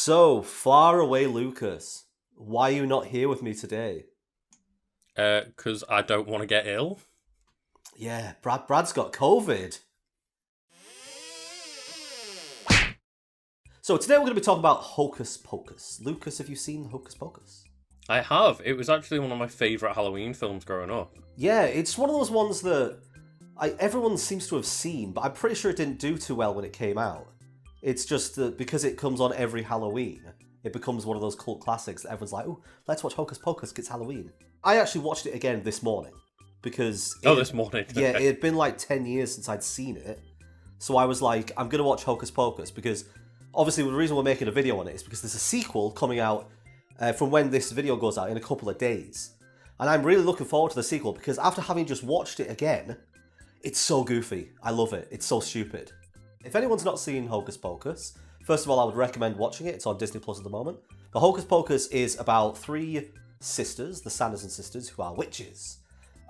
So, far away Lucas, why are you not here with me today? Because I don't want to get ill. Yeah, Brad's got COVID. So today we're going to be talking about Hocus Pocus. Lucas, have you seen Hocus Pocus? I have. It was actually one of my favourite Halloween films growing up. Yeah, it's one of those ones that everyone seems to have seen, but I'm pretty sure it didn't do too well when it came out. It's just that because it comes on every Halloween, it becomes one of those cult classics that everyone's like, oh, let's watch Hocus Pocus, it's Halloween. I actually watched it again this morning, because... this morning? Yeah, it had been like 10 years since I'd seen it, so I was like, I'm going to watch Hocus Pocus, because obviously the reason we're making a video on it is because there's a sequel coming out from when this video goes out in a couple of days. And I'm really looking forward to the sequel, because after having just watched it again, it's so goofy. I love it. It's so stupid. If anyone's not seen Hocus Pocus, first of all, I would recommend watching it. It's on Disney Plus at the moment. But Hocus Pocus is about three sisters, the Sanderson sisters, who are witches.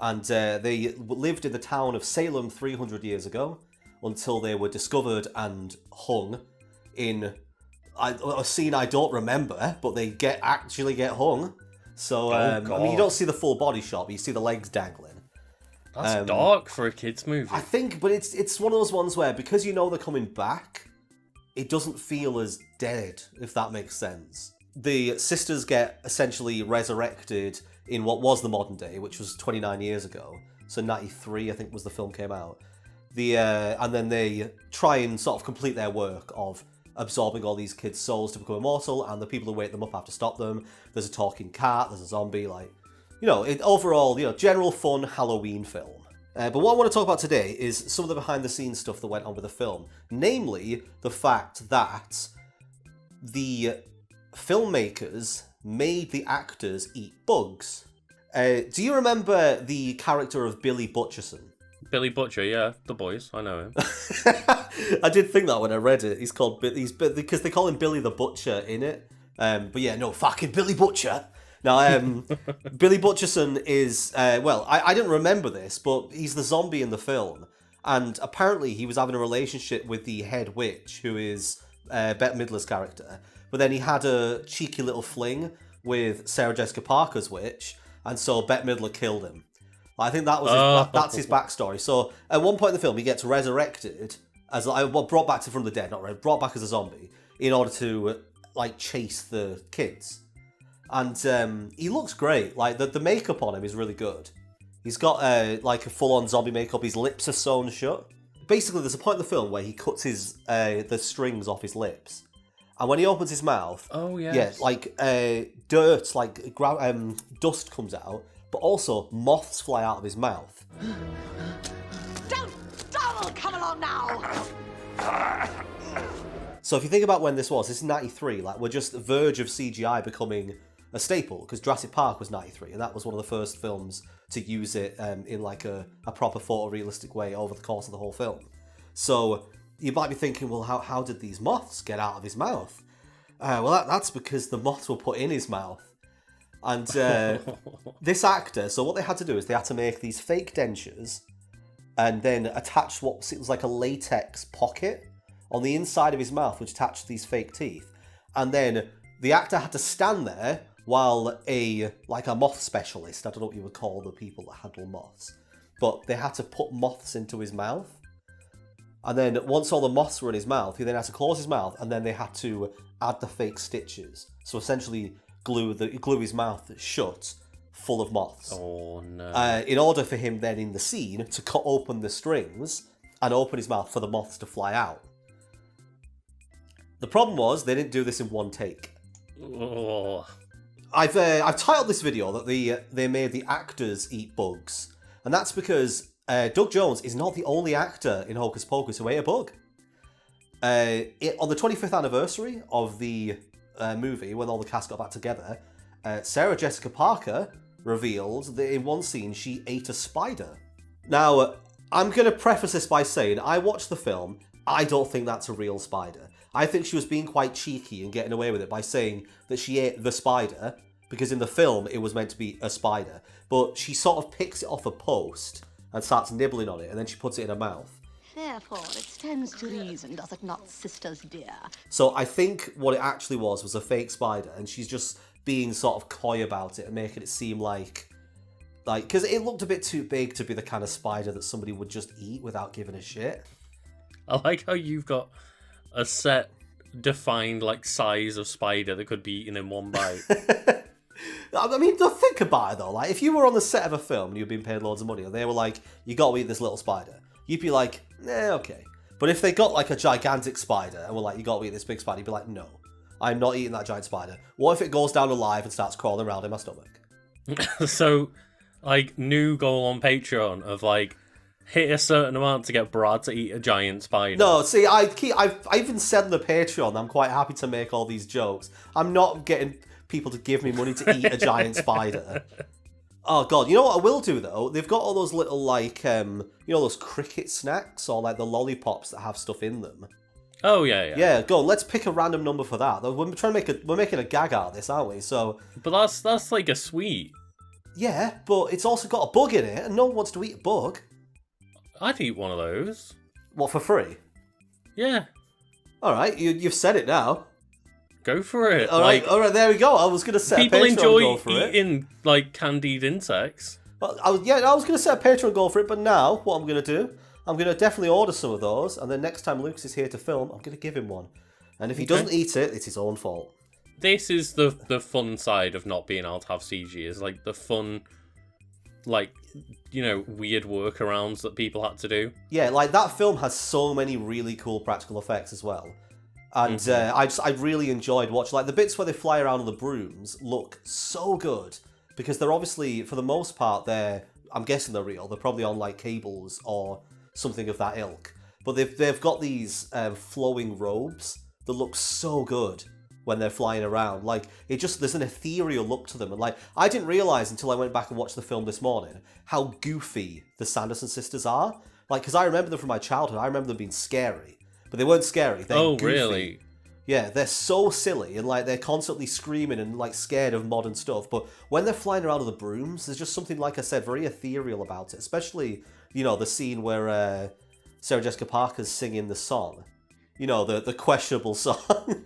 And they lived in the town of Salem 300 years ago until they were discovered and hung in a scene I don't remember, but they actually get hung. So, I mean, you don't see the full body shot, but you see the legs dangling. That's dark for a kids' movie. I think, but it's one of those ones where, because you know they're coming back, it doesn't feel as dead, if that makes sense. The sisters get essentially resurrected in what was the modern day, which was 29 years ago. So 93, I think, was the film came out. And then they try and sort of complete their work of absorbing all these kids' souls to become immortal, and the people who wake them up have to stop them. There's a talking cat, there's a zombie, overall, general fun Halloween film. But what I want to talk about today is some of the behind-the-scenes stuff that went on with the film. Namely, the fact that the filmmakers made the actors eat bugs. Do you remember the character of Billy Butcherson? Billy Butcher, yeah, the boys, I know him. I did think that when I read it. He's called because they call him Billy the Butcher in it. But yeah, no, fucking Billy Butcher. Now, Billy Butcherson is, I didn't remember this, but he's the zombie in the film. And apparently he was having a relationship with the head witch, who is Bette Midler's character. But then he had a cheeky little fling with Sarah Jessica Parker's witch, and so Bette Midler killed him. I think that was that's his backstory. So at one point in the film, he gets resurrected as brought back from the dead, brought back as a zombie in order to chase the kids. And he looks great. Like the makeup on him is really good. He's got a full-on zombie makeup. His lips are sewn shut. Basically, there's a point in the film where he cuts the strings off his lips, and when he opens his mouth, dirt, dust comes out. But also, moths fly out of his mouth. Don't come along now! So if you think about when this is 93, we're just verge of CGI becoming a staple, because Jurassic Park was 93, and that was one of the first films to use it in a proper photorealistic way over the course of the whole film. So you might be thinking, well, how did these moths get out of his mouth? That's because the moths were put in his mouth. And this actor, so what they had to do is they had to make these fake dentures and then attach what seems like a latex pocket on the inside of his mouth, which attached these fake teeth. And then the actor had to stand there while a moth specialist, I don't know what you would call the people that handle moths, but they had to put moths into his mouth. And then once all the moths were in his mouth, he then had to close his mouth, and then they had to add the fake stitches. So essentially glue his mouth shut, full of moths. Oh no! In order for him then in the scene to cut open the strings and open his mouth for the moths to fly out. The problem was they didn't do this in one take. Oh. I've titled this video that they made the actors eat bugs, and that's because Doug Jones is not the only actor in Hocus Pocus who ate a bug. On the 25th anniversary of the movie, when all the cast got back together, Sarah Jessica Parker revealed that in one scene she ate a spider. Now, I'm going to preface this by saying I watched the film. I don't think that's a real spider. I think she was being quite cheeky and getting away with it by saying that she ate the spider, because in the film it was meant to be a spider. But she sort of picks it off a post and starts nibbling on it, and then she puts it in her mouth. Therefore, it stands to reason, does it not, sisters dear? So I think what it actually was a fake spider, and she's just being sort of coy about it and making it seem like, because it looked a bit too big to be the kind of spider that somebody would just eat without giving a shit. I like how you've got a set defined like size of spider that could be eaten in one bite. I mean, think about it though. Like, if you were on the set of a film and you were being paid loads of money, and they were like, "You got to eat this little spider," you'd be like, okay." But if they got like a gigantic spider and were like, "You got to eat this big spider," you'd be like, "No, I'm not eating that giant spider." What if it goes down alive and starts crawling around in my stomach? So, like, new goal on Patreon of like, hit a certain amount to get Brad to eat a giant spider. No, see, I even said on the Patreon, I'm quite happy to make all these jokes. I'm not getting people to give me money to eat a giant spider. Oh god, you know what I will do though? They've got all those little like those cricket snacks or like the lollipops that have stuff in them. Oh yeah. Yeah, go on, let's pick a random number for that. We're making a gag out of this, aren't we? So but that's like a sweet. Yeah, but it's also got a bug in it, and no one wants to eat a bug. I'd eat one of those. What, for free? Yeah. Alright, you've said it now. Go for it. Alright, there we go. I was going to set a Patreon goal for it. People enjoy eating, like, candied insects. I was going to set a Patreon goal for it, but now, what I'm going to do, I'm going to definitely order some of those, and then next time Lucas is here to film, I'm going to give him one. And if he doesn't eat it, it's his own fault. This is the fun side of not being able to have CG, is, like, the fun, like, weird workarounds that people had to do. Yeah, like, that film has so many really cool practical effects as well. And I really enjoyed watching, like, the bits where they fly around on the brooms look so good, because they're obviously, for the most part, I'm guessing they're real. They're probably on like cables or something of that ilk. But they've got these flowing robes that look so good when they're flying around. Like, there's an ethereal look to them. And like, I didn't realise until I went back and watched the film this morning how goofy the Sanderson sisters are. Like, because I remember them from my childhood. I remember them being scary. But they weren't scary. They're goofy. Really? Yeah, they're so silly, and like they're constantly screaming and like scared of modern stuff. But when they're flying around on the brooms, there's just something, like I said, very ethereal about it. Especially, the scene where Sarah Jessica Parker's singing the song. The questionable song. Come,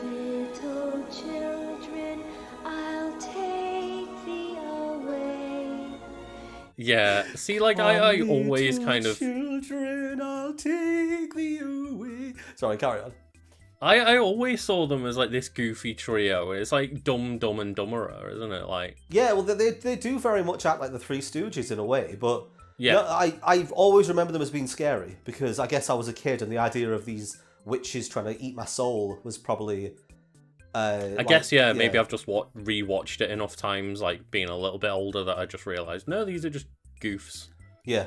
little children, I'll take thee away. Yeah, see, like, I always kind of... Children, I'll take thee away. Sorry, carry on. I always saw them as, like, this goofy trio. It's like Dumb and Dumberer, isn't it? Like... Yeah, well, they do very much act like the Three Stooges in a way, but... Yeah. I've always remembered them as being scary, because I guess I was a kid, and the idea of these witches trying to eat my soul was probably... I guess, maybe I've just rewatched it enough times, like, being a little bit older, that I just realised, no, these are just goofs. Yeah.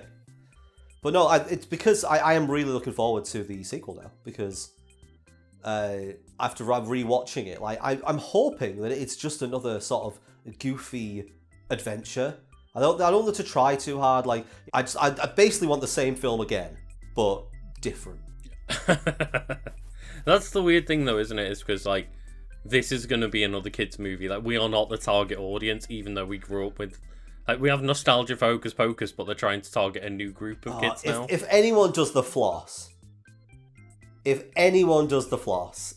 But no, it's because I am really looking forward to the sequel now, because after rewatching it, like, I'm hoping that it's just another sort of goofy adventure. I don't want them to try too hard. Like, I basically want the same film again, but different. That's the weird thing, though, isn't it? Is because, like, this is going to be another kids' movie. Like, we are not the target audience, even though we grew up with... Like, we have nostalgia for Hocus Pocus, but they're trying to target a new group of kids now. If anyone does the floss,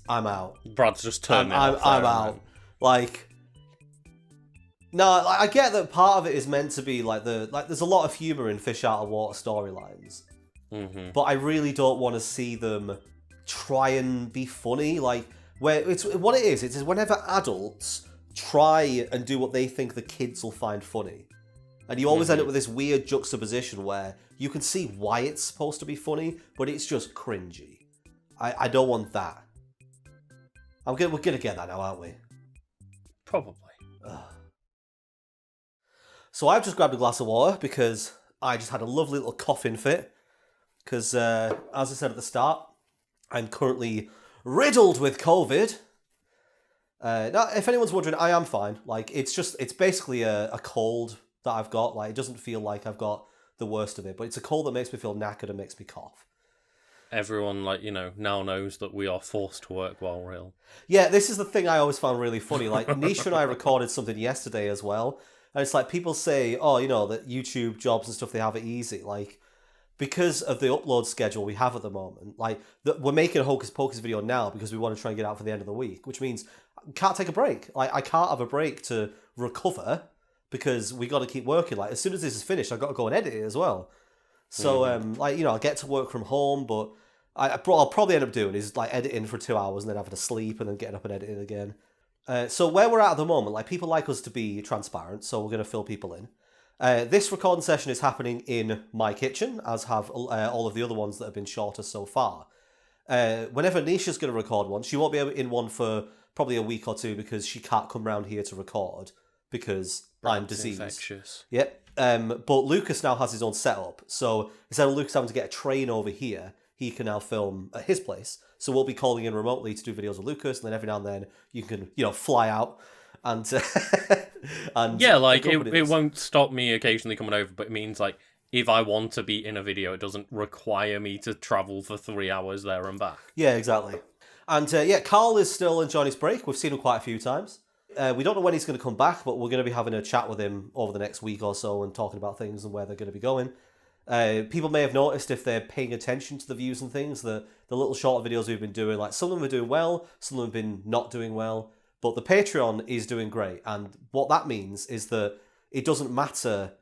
I'm out. Brad's just turning I'm out. Like... No, I get that part of it is meant to be like there's a lot of humour in fish out of water storylines, but I really don't want to see them try and be funny. Like, where it's what it is. It's whenever adults try and do what they think the kids will find funny, and you always end up with this weird juxtaposition where you can see why it's supposed to be funny, but it's just cringy. I don't want that. We're gonna get that now, aren't we? Probably. Ugh. So I've just grabbed a glass of water because I just had a lovely little coughing fit. Because, as I said at the start, I'm currently riddled with COVID. Now, if anyone's wondering, I am fine. Like, it's basically a cold that I've got. Like, it doesn't feel like I've got the worst of it, but it's a cold that makes me feel knackered and makes me cough. Everyone, like, now knows that we are forced to work while we're ill. Yeah, this is the thing I always found really funny. Like, Nisha and I recorded something yesterday as well. And it's like, people say, that YouTube jobs and stuff, they have it easy. Like, because of the upload schedule we have at the moment, like we're making a Hocus Pocus video now because we want to try and get out for the end of the week, which means I can't take a break. Like I can't have a break to recover because we got to keep working. Like as soon as this is finished, I've got to go and edit it as well. So I'll get to work from home, but I'll probably end up doing is like editing for 2 hours and then having to sleep and then getting up and editing again. So where we're at the moment, like people like us to be transparent, so we're going to fill people in. This recording session is happening in my kitchen, as have all of the other ones that have been shorter so far. Whenever Nisha's going to record one, she won't be in one for probably a week or two because she can't come round here to record because I'm diseased. Infectious. Yep. But Lucas now has his own setup, so instead of Lucas having to get a train over here, he can now film at his place. So we'll be calling in remotely to do videos with Lucas, and then every now and then you can, fly out and and yeah, like it won't stop me occasionally coming over, but it means like if I want to be in a video, it doesn't require me to travel for 3 hours there and back. Yeah, exactly. And Carl is still enjoying his break. We've seen him quite a few times. We don't know when he's going to come back, but we're going to be having a chat with him over the next week or so and talking about things and where they're going to be going. People may have noticed if they're paying attention to the views and things, the little short videos we've been doing, like some of them are doing well, some of them have been not doing well, but the Patreon is doing great. And what that means is that it doesn't matter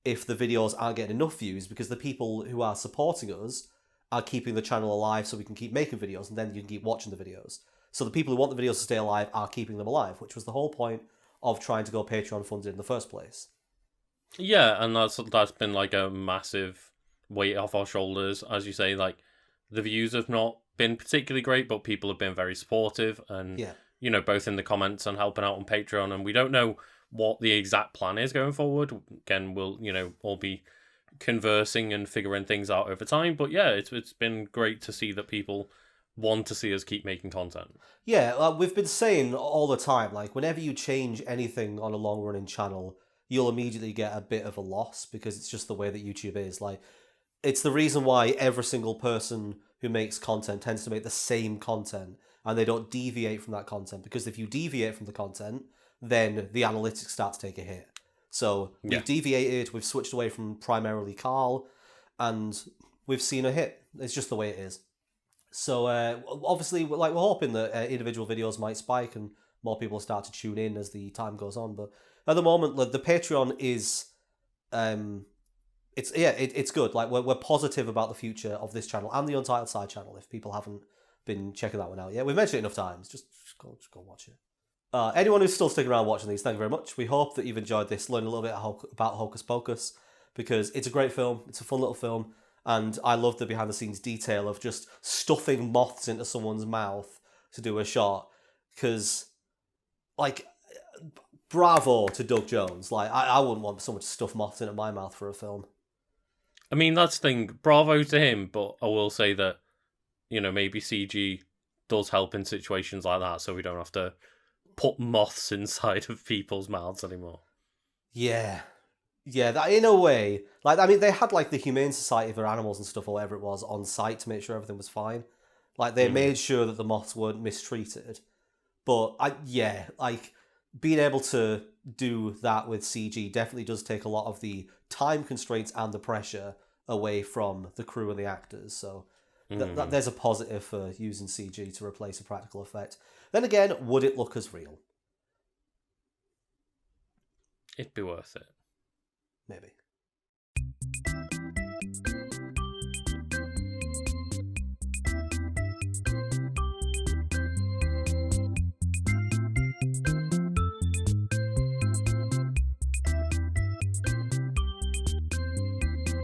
if the videos aren't getting enough views because the people who are supporting us are keeping the channel alive so we can keep making videos and then you can keep watching the videos. So the people who want the videos to stay alive are keeping them alive, which was the whole point of trying to go Patreon funded in the first place. Yeah, and that's been like a massive weight off our shoulders. As you say, like the views have not been particularly great, but people have been very supportive and, both in the comments and helping out on Patreon. And we don't know what the exact plan is going forward. Again, we'll, all be conversing and figuring things out over time. But yeah, it's been great to see that people want to see us keep making content. Yeah, we've been saying all the time, like whenever you change anything on a long-running channel, you'll immediately get a bit of a loss because it's just the way that YouTube is. Like, it's the reason why every single person who makes content tends to make the same content and they don't deviate from that content, because if you deviate from the content, then the analytics start to take a hit. So we've deviated, we've switched away from primarily Carl, and we've seen a hit. It's just the way it is. So obviously, we're hoping that individual videos might spike and more people start to tune in as the time goes on. But at the moment, the Patreon is, it's good. Like we're positive about the future of this channel and the Untitled Side channel. If people haven't been checking that one out yet, we've mentioned it enough times. Just go watch it. Anyone who's still sticking around watching these, thank you very much. We hope that you've enjoyed this, learning a little bit about Hocus Pocus, because it's a great film. It's a fun little film. And I love the behind-the-scenes detail of just stuffing moths into someone's mouth to do a shot. Because, bravo to Doug Jones. Like, I wouldn't want someone to stuff moths into my mouth for a film. I mean, that's the thing. Bravo to him, but I will say that, maybe CG does help in situations like that, so we don't have to put moths inside of people's mouths anymore. Yeah. Yeah, that in a way, they had the Humane Society for Animals and stuff or whatever it was on site to make sure everything was fine. They made sure that the moths weren't mistreated. But being able to do that with CG definitely does take a lot of the time constraints and the pressure away from the crew and the actors. So there's a positive for using CG to replace a practical effect. Then again, would it look as real? It'd be worth it. Maybe.